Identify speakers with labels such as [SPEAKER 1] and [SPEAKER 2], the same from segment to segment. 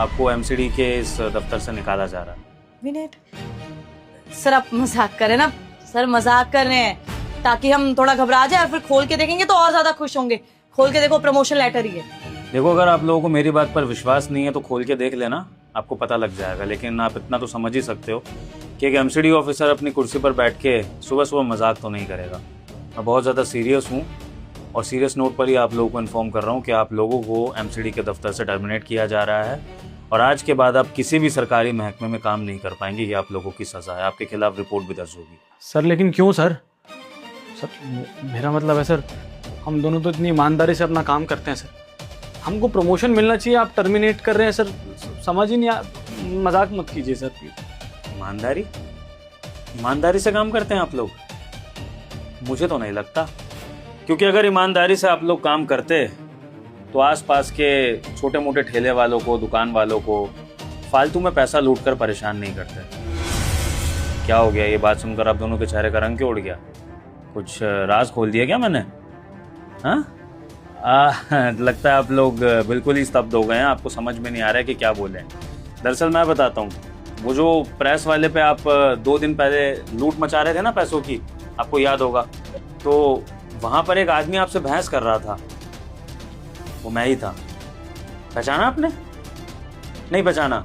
[SPEAKER 1] आपको एमसीडी के इस दफ्तर से निकाला जा रहा है।
[SPEAKER 2] मिनट सर, आप मजाक कर रहे हैं ना सर, मजाक कर रहे हैं ताकि हम थोड़ा घबरा जाए और फिर खोल के देखेंगे तो और ज्यादा खुश होंगे। खोल के देखो, प्रमोशन लेटर ही है।
[SPEAKER 1] देखो, अगर आप लोगों को मेरी बात पर विश्वास नहीं है तो खोल के देख लेना, आपको पता लग जाएगा। लेकिन आप इतना तो समझ ही सकते हो कि एक एमसीडी ऑफिसर अपनी कुर्सी पर बैठ के सुबह सुबह मजाक तो नहीं करेगा। मैं बहुत ज़्यादा सीरियस हूँ और सीरियस नोट पर ही आप लोगों को इन्फॉर्म कर रहा हूँ कि आप लोगों को एमसीडी के दफ्तर से टर्मिनेट किया जा रहा है और आज के बाद आप किसी भी सरकारी महकमे में काम नहीं कर पाएंगे। ये आप लोगों की सज़ा है, आपके खिलाफ रिपोर्ट भी दर्ज होगी।
[SPEAKER 3] सर लेकिन क्यों सर? सर मेरा मतलब है सर, हम दोनों तो इतनी ईमानदारी से अपना काम करते हैं सर, हमको प्रमोशन मिलना चाहिए, आप टर्मिनेट कर रहे हैं सर, समझ ही नहीं। मजाक मत कीजिए सर प्लीज।
[SPEAKER 1] ईमानदारी? ईमानदारी से काम करते हैं आप लोग? मुझे तो नहीं लगता, क्योंकि अगर ईमानदारी से आप लोग काम करते तो आसपास के छोटे मोटे ठेले वालों को, दुकान वालों को फालतू में पैसा लूट कर परेशान नहीं करते। क्या हो गया? ये बात सुनकर आप दोनों के चेहरे का रंग क्यों उड़ गया? कुछ राज खोल दिया क्या मैंने? हाँ, लगता है आप लोग बिल्कुल ही स्तब्ध हो गए हैं, आपको समझ में नहीं आ रहा है कि क्या बोलें। दरअसल मैं बताता हूँ, वो जो प्रेस वाले पे आप 2 दिन पहले लूट मचा रहे थे ना पैसों की, आपको याद होगा, तो वहाँ पर एक आदमी आपसे बहस कर रहा था, वो मैं ही था। पहचाना आपने? नहीं पहचाना?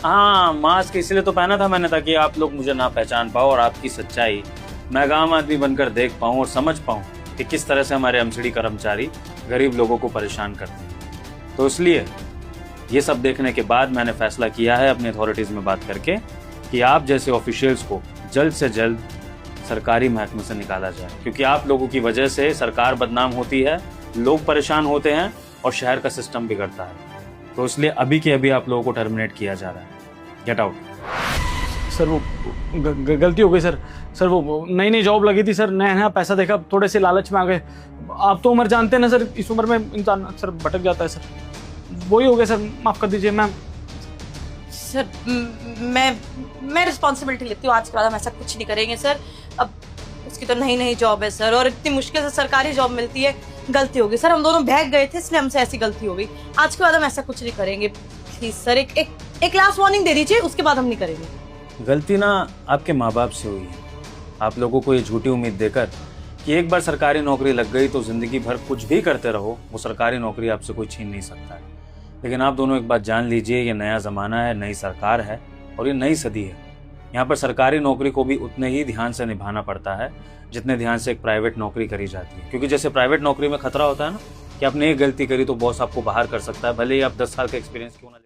[SPEAKER 1] हाँ, मास्क इसलिए तो पहना था मैंने ताकि आप लोग मुझे ना पहचान पाओ और आपकी सच्चाई मैं आम आदमी बनकर देख पाऊँ और समझ पाऊँ कि किस तरह से हमारे एमसीडी कर्मचारी गरीब लोगों को परेशान करते हैं। तो इसलिए ये सब देखने के बाद मैंने फैसला किया है अपनी अथॉरिटीज़ में बात करके कि आप जैसे ऑफिशियल्स को जल्द से जल्द सरकारी महकमे से निकाला जाए, क्योंकि आप लोगों की वजह से सरकार बदनाम होती है, लोग परेशान होते हैं और शहर का सिस्टम बिगड़ता है। तो इसलिए अभी के अभी आप लोगों को टर्मिनेट किया जा रहा है। Get out.
[SPEAKER 3] सर वो गलती हो गई सर। सर वो नई नई जॉब लगी थी सर, नया नया पैसा देखा, थोड़े से लालच में आ गए। आप तो उम्र जानते हैं ना सर, इस उम्र में इंसान अक्सर भटक जाता है सर, वही हो गया सर, माफ़ कर दीजिए मैम।
[SPEAKER 2] सर मैं रिस्पॉन्सिबिलिटी लेती हूँ, आज के बाद हम ऐसा कुछ नहीं करेंगे सर। अब उसकी तो नई नई जॉब है सर और इतनी मुश्किल से सरकारी जॉब मिलती है। गलती हो गई सर, हम दोनों बहक गए थे इसलिए हमसे ऐसी गलती हो गई। आज के बाद हम ऐसा कुछ नहीं करेंगे। प्लीज सर, एक लास्ट वार्निंग दे दीजिए, उसके बाद हम नहीं करेंगे।
[SPEAKER 1] गलती ना आपके माँ बाप से हुई है, आप लोगों को ये झूठी उम्मीद देकर कि एक बार सरकारी नौकरी लग गई तो ज़िंदगी भर कुछ भी करते रहो, वो सरकारी नौकरी आपसे कोई छीन नहीं सकता है। लेकिन आप दोनों एक बात जान लीजिए, ये नया ज़माना है, नई सरकार है और ये नई सदी है। यहाँ पर सरकारी नौकरी को भी उतने ही ध्यान से निभाना पड़ता है जितने ध्यान से एक प्राइवेट नौकरी करी जाती है। क्योंकि जैसे प्राइवेट नौकरी में खतरा होता है ना कि आपने एक गलती करी तो बॉस आपको बाहर कर सकता है, भले ही आप 10 साल का एक्सपीरियंस क्यों ना ले।